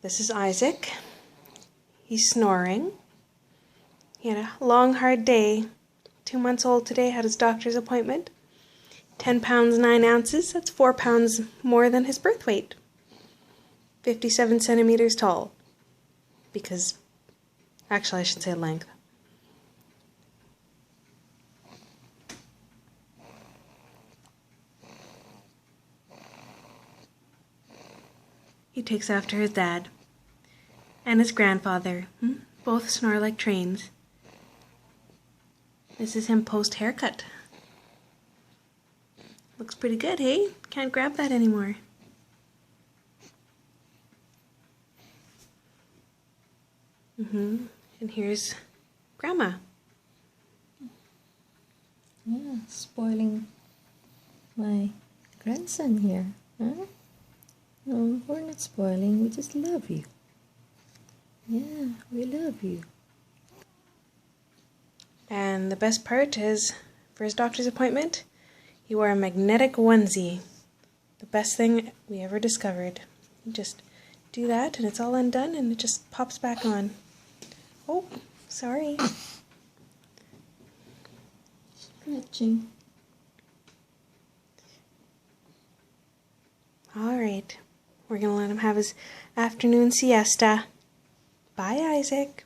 This is Isaac. He's snoring. He had a long, hard day. 2 months old today, had his doctor's appointment. 10 pounds 9 ounces, that's 4 pounds more than his birth weight. 57 centimeters tall. Because, actually I should say length. He takes after his dad and his grandfather. Both snore like trains. This is him post-haircut. Looks pretty good, hey? Can't grab that anymore. And here's Grandma. Yeah, spoiling my grandson here, huh? No, we're not spoiling, we just love you. Yeah, we love you. And the best part is, for his doctor's appointment, he wore a magnetic onesie. The best thing we ever discovered. You just do that and it's all undone and it just pops back on. Oh, sorry. Stretching. Alright, we're going to let him have his afternoon siesta. Bye, Isaac.